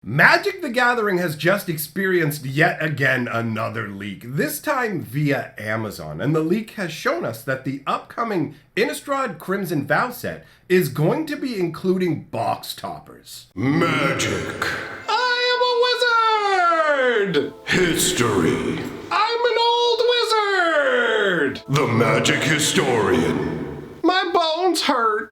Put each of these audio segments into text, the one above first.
Magic the Gathering has just experienced yet again another leak, this time via Amazon. And the leak has shown us that the upcoming Innistrad Crimson Vow set is going to be including Boxtoppers. Magic. I am a wizard! History. I'm an old wizard! The magic historian. My bones hurt.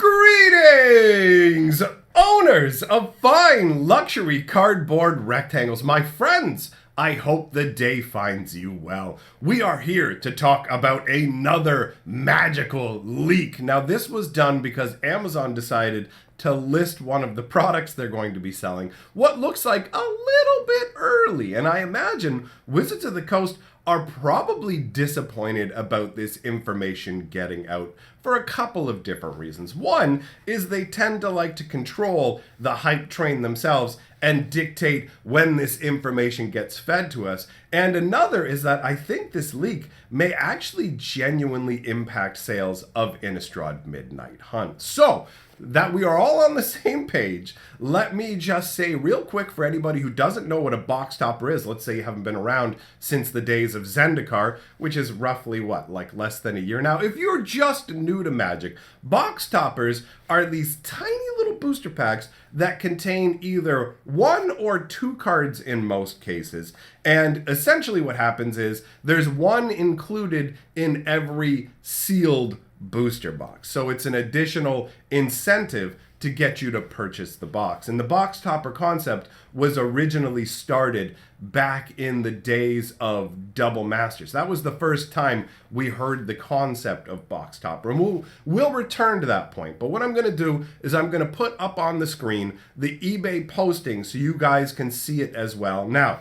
Greetings, owners of fine luxury cardboard rectangles. My friends, I hope the day finds you well. We are here to talk about another magical leak. Now, this was done because Amazon decided to list one of the products they're going to be selling what looks like a little bit early. And I imagine Wizards of the Coast are probably disappointed about this information getting out for a couple of different reasons. One is they tend to like to control the hype train themselves and dictate when this information gets fed to us. And another is that I think this leak may actually genuinely impact sales of Innistrad Midnight Hunt. So that we are all on the same page, let me just say real quick for anybody who doesn't know what a box topper is, let's say you haven't been around since the days of Zendikar, which is roughly what, like less than a year now. If you're just new to Magic, box toppers are these tiny little booster packs that contain either one or two cards in most cases. And essentially what happens is there's one included in every sealed booster box. So it's an additional incentive to get you to purchase the box. And the box topper concept was originally started back in the days of Double Masters. That was the first time we heard the concept of box topper. And we'll return to that point. But what I'm going to do is I'm going to put up on the screen the eBay posting so you guys can see it as well. Now,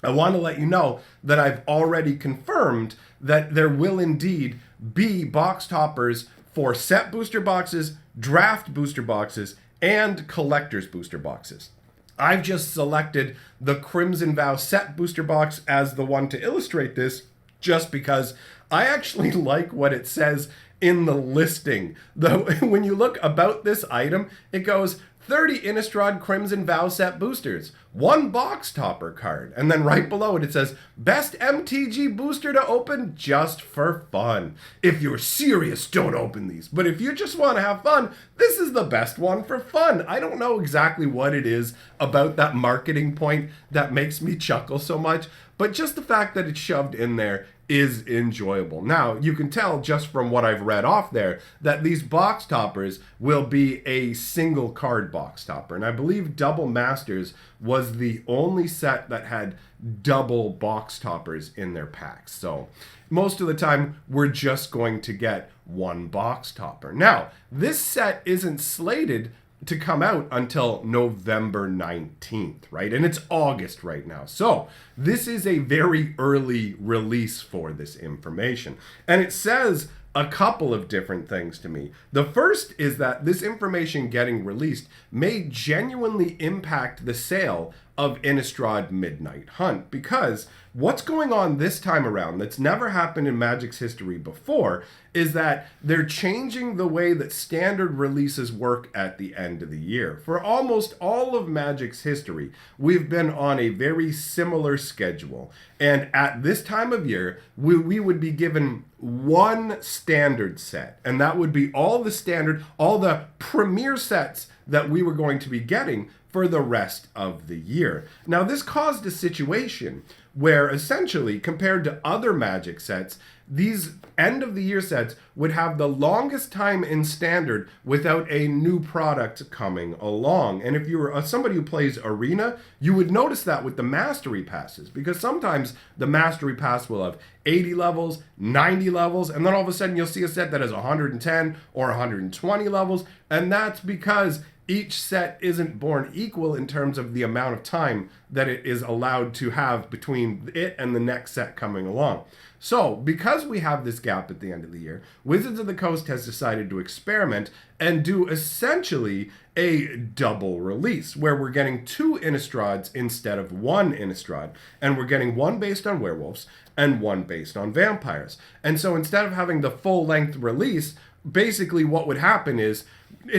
I want to let you know that I've already confirmed that there will indeed be box toppers for set booster boxes, draft booster boxes, and collector's booster boxes. I've just selected the Crimson Vow set booster box as the one to illustrate this, just because I actually like what it says in the listing. When you look about this item, it goes 30 Innistrad Crimson Vow set boosters, 1 box topper card, and then right below it, it says best MTG booster to open just for fun. If you're serious, don't open these. But if you just want to have fun, this is the best one for fun. I don't know exactly what it is about that marketing point that makes me chuckle so much, but just the fact that it's shoved in there is enjoyable. Now, you can tell just from what I've read off there that these box toppers will be a single card box topper. And I believe Double Masters was the only set that had double box toppers in their packs. So most of the time, we're just going to get one box topper. Now, this set isn't slated to come out until November 19th, right? And it's August right now. So this is a very early release for this information. And it says a couple of different things to me. The first is that this information getting released may genuinely impact the sale of Innistrad Midnight Hunt, because what's going on this time around that's never happened in Magic's history before is that they're changing the way that standard releases work at the end of the year. For almost all of Magic's history, we've been on a very similar schedule. And at this time of year, we would be given one standard set. And that would be all the premier sets that we were going to be getting for the rest of the year. Now, this caused a situation where essentially, compared to other Magic sets, these end of the year sets would have the longest time in standard without a new product coming along. And if you were somebody who plays Arena, you would notice that with the Mastery Passes, because sometimes the Mastery Pass will have 80 levels, 90 levels, and then all of a sudden you'll see a set that has 110 or 120 levels, and that's because each set isn't born equal in terms of the amount of time that it is allowed to have between it and the next set coming along. So, because we have this gap at the end of the year, Wizards of the Coast has decided to experiment and do essentially a double release, where we're getting 2 Innistrads instead of 1 Innistrad, and we're getting one based on werewolves and one based on vampires. And so instead of having the full-length release, basically what would happen is,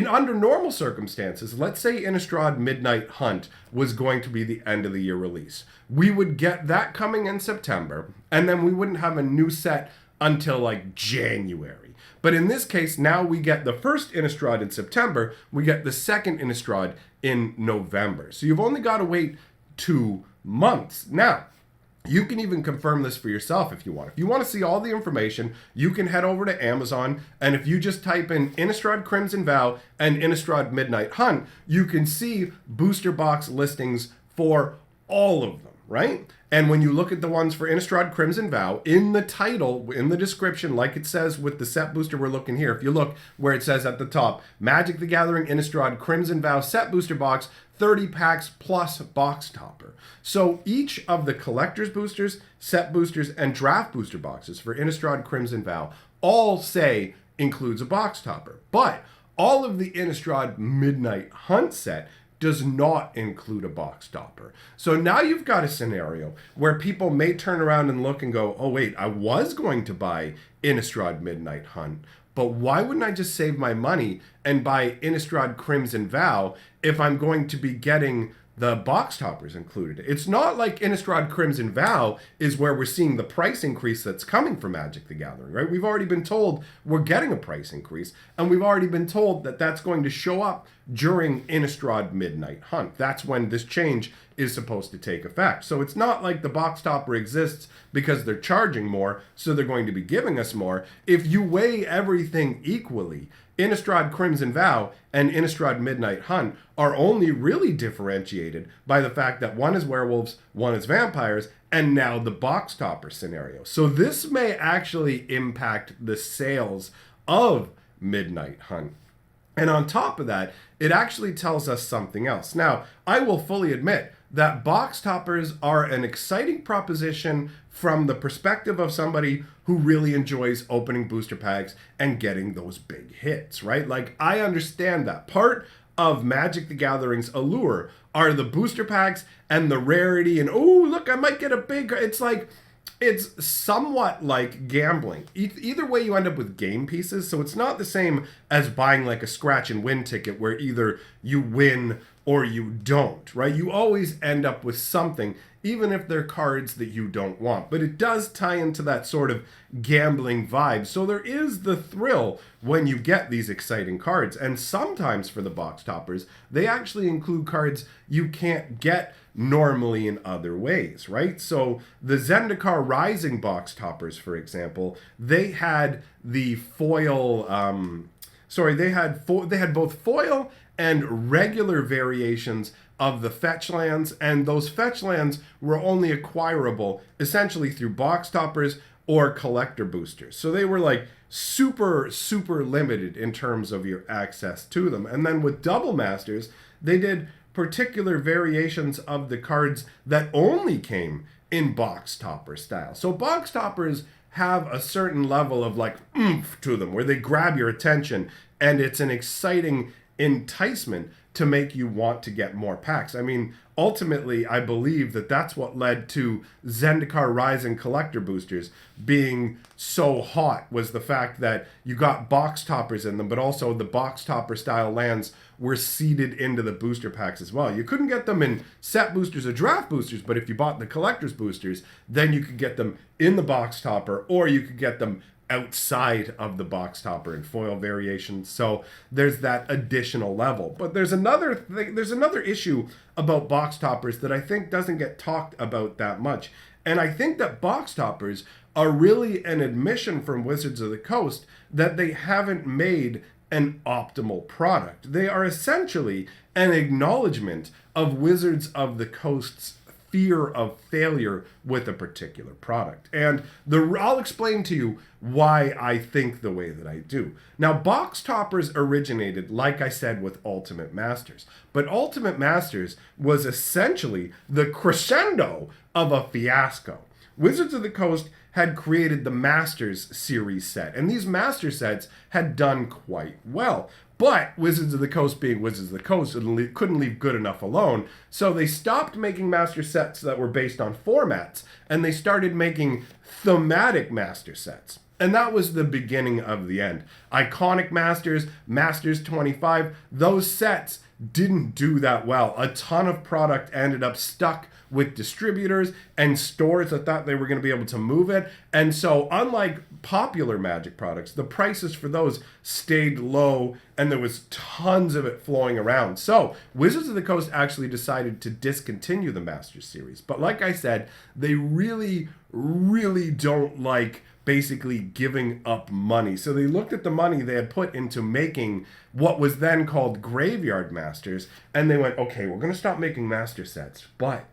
under normal circumstances, let's say Innistrad Midnight Hunt was going to be the end of the year release. We would get that coming in September, and then we wouldn't have a new set until like January. But in this case, now we get the first Innistrad in September, we get the second Innistrad in November. So you've only got to wait 2 months. Now, you can even confirm this for yourself if you want. If you want to see all the information, you can head over to Amazon, and if you just type in Innistrad Crimson Vow and Innistrad Midnight Hunt, you can see booster box listings for all of them, right? And when you look at the ones for Innistrad Crimson Vow, in the title, in the description, like it says with the set booster we're looking here, if you look where it says at the top, Magic the Gathering Innistrad Crimson Vow set booster box, 30 packs plus box topper. So each of the collector's boosters, set boosters, and draft booster boxes for Innistrad Crimson Vow all say includes a box topper. But all of the Innistrad Midnight Hunt set does not include a box topper. So now you've got a scenario where people may turn around and look and go, oh wait, I was going to buy Innistrad Midnight Hunt, but why wouldn't I just save my money and buy Innistrad Crimson Vow if I'm going to be getting the box toppers included? It's not like Innistrad Crimson Vow is where we're seeing the price increase that's coming from Magic the Gathering, right? We've already been told we're getting a price increase, and we've already been told that that's going to show up during Innistrad Midnight Hunt. That's when this change is supposed to take effect. So it's not like the box topper exists because they're charging more, so they're going to be giving us more. If you weigh everything equally, Innistrad Crimson Vow and Innistrad Midnight Hunt are only really differentiated by the fact that one is werewolves, one is vampires, and now the box topper scenario. So this may actually impact the sales of Midnight Hunt. And on top of that, it actually tells us something else. Now, I will fully admit that box toppers are an exciting proposition from the perspective of somebody who really enjoys opening booster packs and getting those big hits, right? Like, I understand that. Part of Magic the Gathering's allure are the booster packs and the rarity and, oh, look, I might get a big... It's somewhat like gambling. Either way, you end up with game pieces, so it's not the same as buying like a scratch and win ticket where either you win or you don't, right? You always end up with something, even if they're cards that you don't want. But it does tie into that sort of gambling vibe. So there is the thrill when you get these exciting cards. And sometimes for the box toppers, they actually include cards you can't get normally in other ways, right? So the Zendikar Rising box toppers, for example, they had the foil, they had both foil and regular variations of the fetch lands, and those fetch lands were only acquirable essentially through box toppers or collector boosters. So they were like super, super limited in terms of your access to them. And then with double masters, they did particular variations of the cards that only came in box topper style. So box toppers have a certain level of like oomph to them where they grab your attention, and it's an exciting enticement to make you want to get more packs. I mean, ultimately, I believe that that's what led to Zendikar Rising collector boosters being so hot, was the fact that you got box toppers in them, but also the box topper style lands were seeded into the booster packs as well. You couldn't get them in set boosters or draft boosters, but if you bought the collector's boosters, then you could get them in the box topper, or you could get them outside of the box topper and foil variations. So there's that additional level. But there's another thing, there's another issue about box toppers that I think doesn't get talked about that much. And I think that box toppers are really an admission from Wizards of the Coast that they haven't made an optimal product. They are essentially an acknowledgement of Wizards of the Coast's fear of failure with a particular product. And I'll explain to you why I think the way that I do. Now, box toppers originated, like I said, with Ultimate Masters. But Ultimate Masters was essentially the crescendo of a fiasco. Wizards of the Coast had created the Masters series set, and these Master sets had done quite well. But Wizards of the Coast, being Wizards of the Coast, couldn't leave good enough alone, so they stopped making Master sets that were based on formats, and they started making thematic Master sets. And that was the beginning of the end. Iconic Masters, Masters 25, those sets didn't do that well. A ton of product ended up stuck with distributors and stores that thought they were going to be able to move it. And so unlike popular Magic products, the prices for those stayed low and there was tons of it flowing around. So Wizards of the Coast actually decided to discontinue the Masters series. But like I said, they really don't like basically giving up money. So they looked at the money they had put into making what was then called Graveyard Masters, and they went, okay, we're going to stop making master sets, but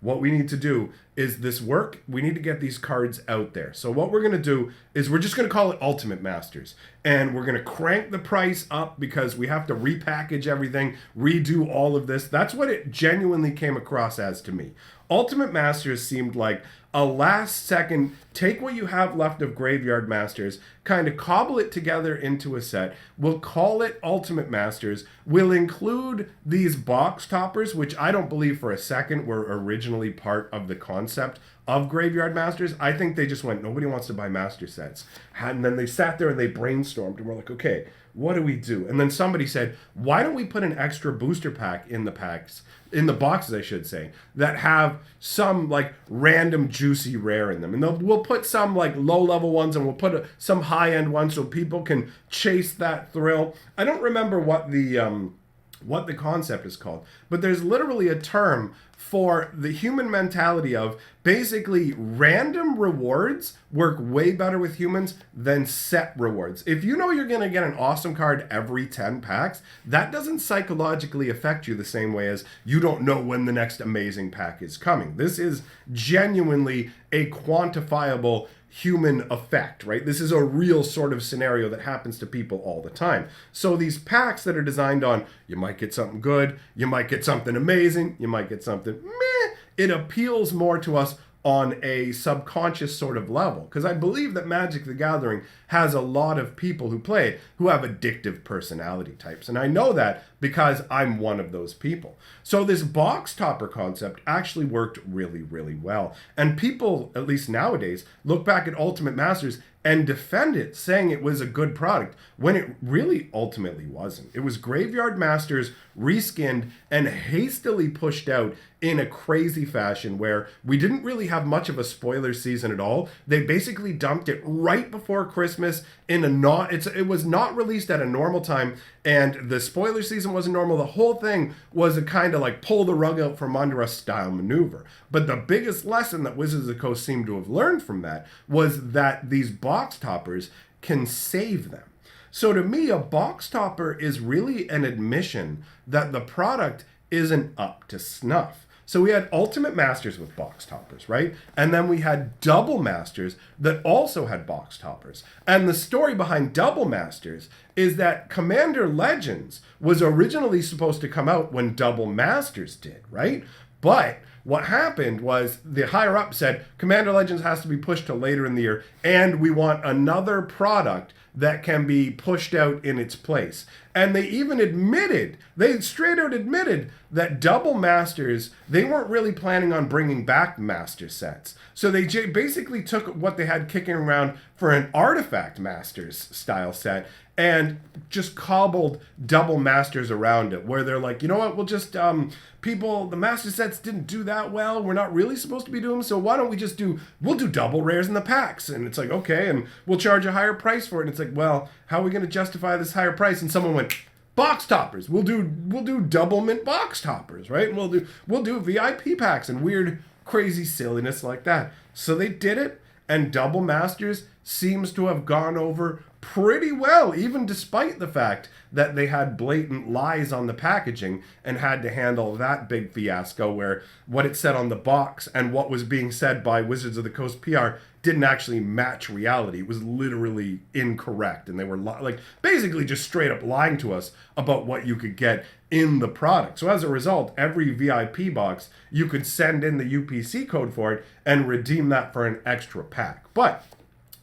what we need to do is this work. We need to get these cards out there. So what we're going to do is we're just going to call it Ultimate Masters. And we're going to crank the price up because we have to repackage everything, redo all of this. That's what it genuinely came across as to me. Ultimate Masters seemed like a last second, take what you have left of Graveyard Masters, kind of cobble it together into a set. We'll call it Ultimate Masters. We'll include these Boxtoppers, which I don't believe for a second were originally part of the concept of Graveyard Masters. I think they just went, nobody wants to buy master sets. And then they sat there and they brainstormed and were like, okay, what do we do? And then somebody said, why don't we put an extra booster pack in the packs, in the boxes, I should say, that have some like random juicy rare in them. And we'll put some like low level ones and we'll put some high end ones so people can chase that thrill. I don't remember what the concept is called, but there's literally a term for the human mentality of basically random rewards work way better with humans than set rewards. If you know you're going to get an awesome card every 10 packs, that doesn't psychologically affect you the same way as you don't know when the next amazing pack is coming. This is genuinely a quantifiable human effect, right? This is a real sort of scenario that happens to people all the time. So these packs that are designed on, you might get something good, you might get something amazing, you might get something meh, it appeals more to us on a subconscious sort of level. Because I believe that Magic the Gathering has a lot of people who play it who have addictive personality types. And I know that because I'm one of those people. So this box topper concept actually worked really well. And people, at least nowadays, look back at Ultimate Masters and defend it, saying it was a good product, when it really ultimately wasn't. It was Graveyard Masters reskinned and hastily pushed out in a crazy fashion where we didn't really have much of a spoiler season at all. They basically dumped it right before Christmas in a it was not released at a normal time, and the spoiler season wasn't normal. The whole thing was a kind of like pull the rug out from under us style maneuver. But the biggest lesson that Wizards of the Coast seemed to have learned from that was that these box toppers can save them. So to me, a box topper is really an admission that the product isn't up to snuff. So we had Ultimate Masters with box toppers, right? And then we had Double Masters that also had box toppers. And the story behind Double Masters is that Commander Legends was originally supposed to come out when Double Masters did, right? But what happened was the higher up said, Commander Legends has to be pushed to later in the year, and we want another product that can be pushed out in its place. And they even admitted, they straight out admitted that Double Masters, they weren't really planning on bringing back master sets. So they basically took what they had kicking around for an Artifact Masters style set and just cobbled Double Masters around it, where they're like, you know what, we'll just, the master sets didn't do that well, we're not really supposed to be doing them, so why don't we just we'll do double rares in the packs. And it's like, okay, and we'll charge a higher price for it. And it's like, well, how are we going to justify this higher price? And someone went, box toppers, we'll do double mint box toppers, right? And we'll do VIP packs and weird, crazy silliness like that. So they did it, and Double Masters seems to have gone over pretty well, even despite the fact that they had blatant lies on the packaging and had to handle that big fiasco where what it said on the box and what was being said by Wizards of the Coast PR didn't actually match reality. It was literally incorrect, and they were basically just straight up lying to us about what you could get in the product. So as a result, every VIP box, you could send in the UPC code for it and redeem that for an extra pack. But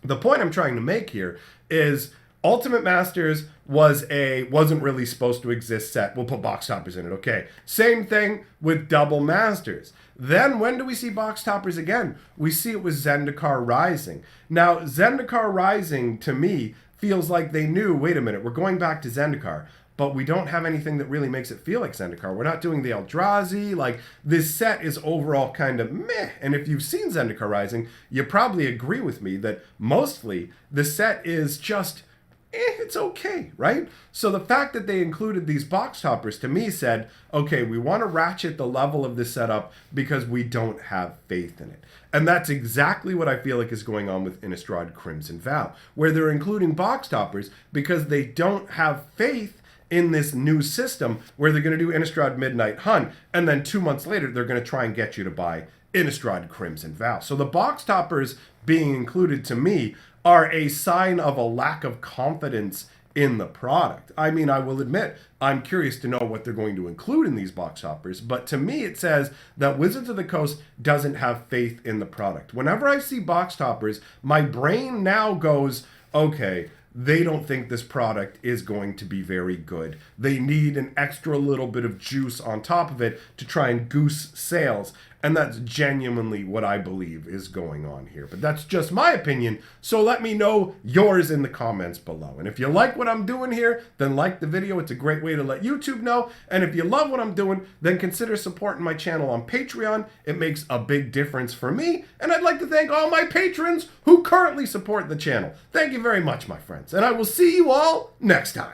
the point I'm trying to make here is Ultimate Masters wasn't really supposed to exist set. We'll put Boxtoppers in it, okay. Same thing with Double Masters. Then when do we see Boxtoppers again? We see it with Zendikar Rising. Now, Zendikar Rising, to me, feels like they knew, wait a minute, we're going back to Zendikar, but we don't have anything that really makes it feel like Zendikar. We're not doing the Eldrazi. Like, this set is overall kind of meh. And if you've seen Zendikar Rising, you probably agree with me that mostly the set is just it's okay, right? So the fact that they included these Boxtoppers to me said, okay, we want to ratchet the level of this setup because we don't have faith in it. And that's exactly what I feel like is going on with Innistrad Crimson Vow, where they're including Boxtoppers because they don't have faith in this new system where they're going to do Innistrad Midnight Hunt, and then 2 months later, they're going to try and get you to buy Innistrad Crimson Vow. So the Boxtoppers being included to me are a sign of a lack of confidence in the product. I mean, I will admit, I'm curious to know what they're going to include in these Boxtoppers, but to me it says that Wizards of the Coast doesn't have faith in the product. Whenever I see Boxtoppers, my brain now goes, okay, they don't think this product is going to be very good. They need an extra little bit of juice on top of it to try and goose sales. And that's genuinely what I believe is going on here. But that's just my opinion, so let me know yours in the comments below. And if you like what I'm doing here, then like the video. It's a great way to let YouTube know. And if you love what I'm doing, then consider supporting my channel on Patreon. It makes a big difference for me. And I'd like to thank all my patrons who currently support the channel. Thank you very much, my friends. And I will see you all next time.